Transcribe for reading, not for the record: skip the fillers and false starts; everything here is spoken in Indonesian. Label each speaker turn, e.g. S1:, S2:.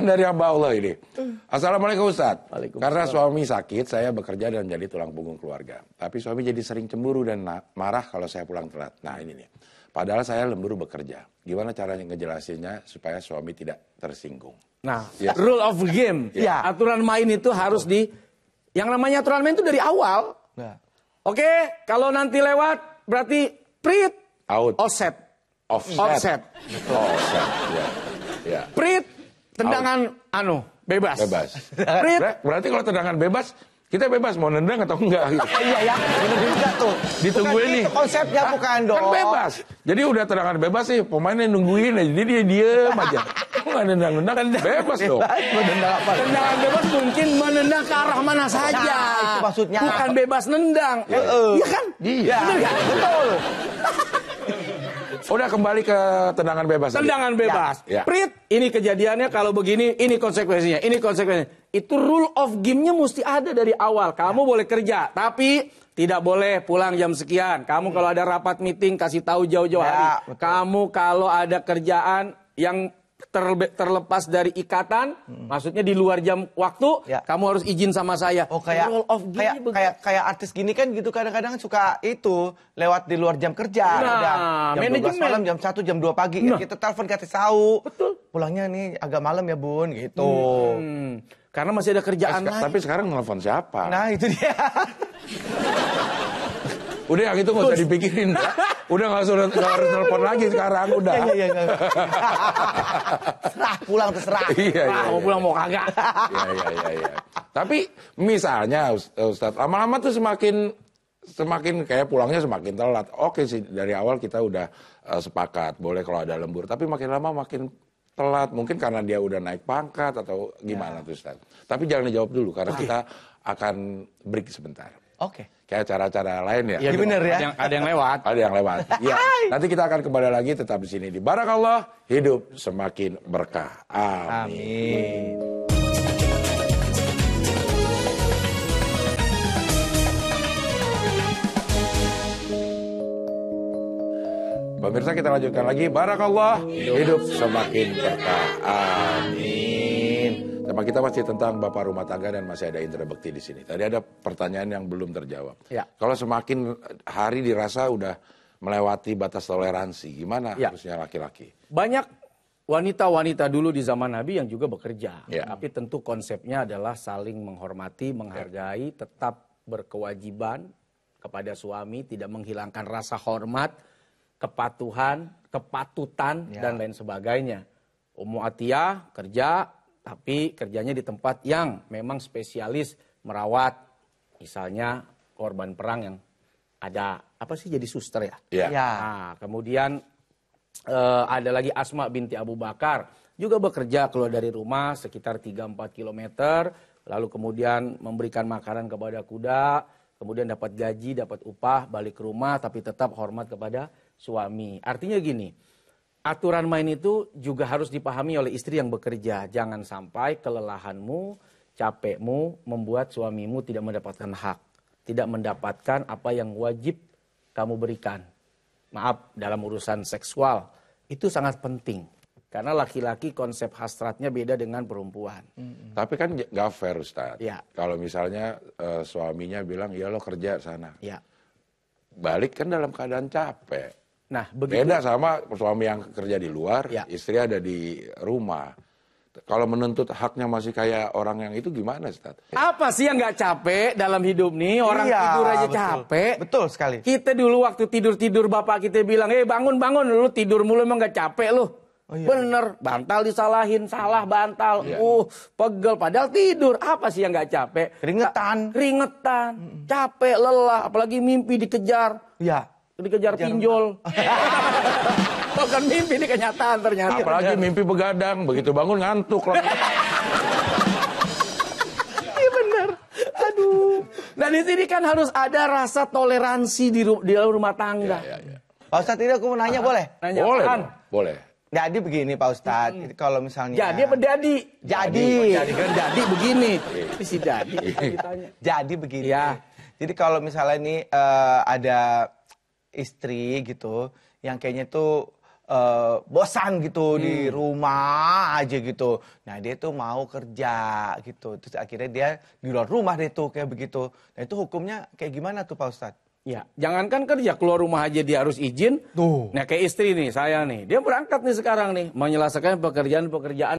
S1: dari hamba Allah ini. Assalamualaikum Ustaz. Karena suami sakit, saya bekerja dan jadi tulang punggung keluarga. Tapi suami jadi sering cemburu dan marah kalau saya pulang telat. Nah ini nih. Padahal saya lembur bekerja. Gimana caranya ngejelasinnya supaya suami tidak tersinggung?
S2: Nah, rule of game. Aturan main itu harus yang namanya aturan main itu dari awal. Oke, kalau nanti lewat berarti prit,
S1: out,
S2: offset.
S1: Offset. Ya.
S2: Prit, tendangan bebas. Prit.
S1: Berarti kalau tendangan bebas, kita bebas mau nendang atau enggak gitu.
S3: Iya ya, bener juga tuh.
S1: Ditungguin nih.
S3: Konsepnya bukan dong.
S1: Kan bebas. Jadi udah tendangan bebas sih, pemainnya nungguin aja. Jadi dia diem aja. Nggak nendang-nendang, bebas dong.
S2: Tendangan bebas mungkin menendang ke arah mana saja.
S3: Nah, itu maksudnya.
S2: Bukan bebas nendang. Iya kan?
S3: Iya.
S2: Bener kan?
S3: Betul.
S1: Udah kembali ke tendangan bebas.
S2: Tendangan bebas.
S1: Ya.
S2: Prit, ini kejadiannya kalau begini, ini konsekuensinya. Ini konsekuensinya. Itu rule of game-nya mesti ada dari awal. Kamu boleh kerja, tapi tidak boleh pulang jam sekian. Kamu kalau ada rapat meeting, kasih tahu jauh-jauh hari.
S3: Betul.
S2: Kamu kalau ada kerjaan yang terlepas dari ikatan, maksudnya di luar jam waktu, kamu harus izin sama saya.
S3: Oh kayak
S2: rule of game
S3: kayak artis gini kan gitu kadang-kadang suka itu lewat di luar jam kerja.
S2: Nah,
S3: jam 12 malam, jam 1, jam 2 pagi. Kita telepon kasih tahu.
S2: Betul.
S3: Pulangnya nih agak malam ya Bun gitu.
S2: Karena masih ada kerjaan lain.
S1: Tapi sekarang nelfon siapa?
S3: Nah itu dia.
S1: Udah yang itu nggak usah dipikirin. Udah nggak harus telepon lagi sekarang. Udah.
S3: Iya. Serah pulang terserah.
S1: Iya.
S2: Mau pulang mau kagak.
S1: Iya. Tapi misalnya Ustadz, lama-lama tuh semakin kayak pulangnya semakin telat. Oke sih dari awal kita udah sepakat boleh kalau ada lembur. Tapi makin lama makin telat. Mungkin karena dia udah naik pangkat atau gimana tuh Ustadz. Tapi jangan dijawab dulu karena kita akan break sebentar.
S3: Oke.
S1: Kayak cara-cara lain ya.
S3: Iya bener ya.
S2: Ada yang lewat.
S1: Ada yang lewat. Ya. Nanti kita akan kembali lagi tetap di sini di Barakallah, hidup semakin berkah. Amin. Pemirsa kita lanjutkan lagi. Barakallah, hidup semakin berkah. Amin. Tema kita masih tentang bapak rumah tangga dan masih ada Indra Bekti di sini. Tadi ada pertanyaan yang belum terjawab.
S2: Ya.
S1: Kalau semakin hari dirasa udah melewati batas toleransi, gimana harusnya laki-laki?
S2: Banyak wanita-wanita dulu di zaman Nabi yang juga bekerja.
S1: Ya.
S2: Tapi tentu konsepnya adalah saling menghormati, menghargai, tetap berkewajiban kepada suami, tidak menghilangkan rasa hormat, kepatuhan, kepatutan, dan lain sebagainya. Ummu Atiyah kerja, tapi kerjanya di tempat yang memang spesialis merawat, misalnya korban perang yang ada jadi suster ya.
S1: Iya.
S2: Nah, kemudian ada lagi Asma binti Abu Bakar, juga bekerja keluar dari rumah sekitar 3-4 kilometer, lalu kemudian memberikan makanan kepada kuda, kemudian dapat gaji, dapat upah, balik ke rumah, tapi tetap hormat kepada suami. Artinya gini, aturan main itu juga harus dipahami oleh istri yang bekerja. Jangan sampai kelelahanmu, capekmu membuat suamimu tidak mendapatkan hak. Tidak mendapatkan apa yang wajib kamu berikan. Maaf, dalam urusan seksual. Itu sangat penting. Karena laki-laki konsep hasratnya beda dengan perempuan.
S1: Tapi kan gak fair Ustaz.
S2: Ya.
S1: Kalau misalnya suaminya bilang, ya lo kerja sana.
S2: Ya.
S1: Balik kan dalam keadaan capek.
S2: Nah, begitu.
S1: Beda sama suami yang kerja di luar, istri ada di rumah. Kalau menuntut haknya masih kayak orang yang itu gimana, Ustaz?
S2: Apa sih yang nggak capek dalam hidup nih? Orang tidur aja capek.
S3: Betul sekali.
S2: Kita dulu waktu tidur-tidur bapak kita bilang, bangun-bangun, lu tidur mulu emang nggak capek lu. Bener, bantal disalahin, salah bantal. Pegel, padahal tidur. Apa sih yang nggak capek? Keringetan, capek, lelah, apalagi mimpi dikejar.
S3: Iya.
S2: Dikejar pinjol. Bukan mimpi, ini kenyataan ternyata.
S1: Apalagi mimpi begadang, begitu bangun ngantuk.
S2: Iya benar. Aduh. Nah di sini kan harus ada rasa toleransi di dalam rumah tangga.
S3: Pak Ustadz, ini aku mau nanya boleh?
S2: Nanya
S1: boleh,
S2: apaan?
S1: boleh.
S3: Jadi begini Pak Ustadz, kalau misalnya...
S2: Jadi apa Dadi?
S3: Jadi
S2: kan Dadi begini. Ini si Dadi ditanya.
S3: Jadi begini.
S2: Ya.
S3: Jadi kalau misalnya ini ada istri gitu, yang kayaknya tuh bosan gitu di rumah aja gitu. Nah dia tuh mau kerja gitu. Terus akhirnya dia di luar rumah deh tuh kayak begitu. Nah itu hukumnya kayak gimana tuh Pak Ustadz?
S2: Ya, jangankan kerja, keluar rumah aja dia harus izin.
S3: Tuh.
S2: Nah kayak istri nih, saya nih, dia berangkat nih sekarang nih, menyelesaikan pekerjaan-pekerjaan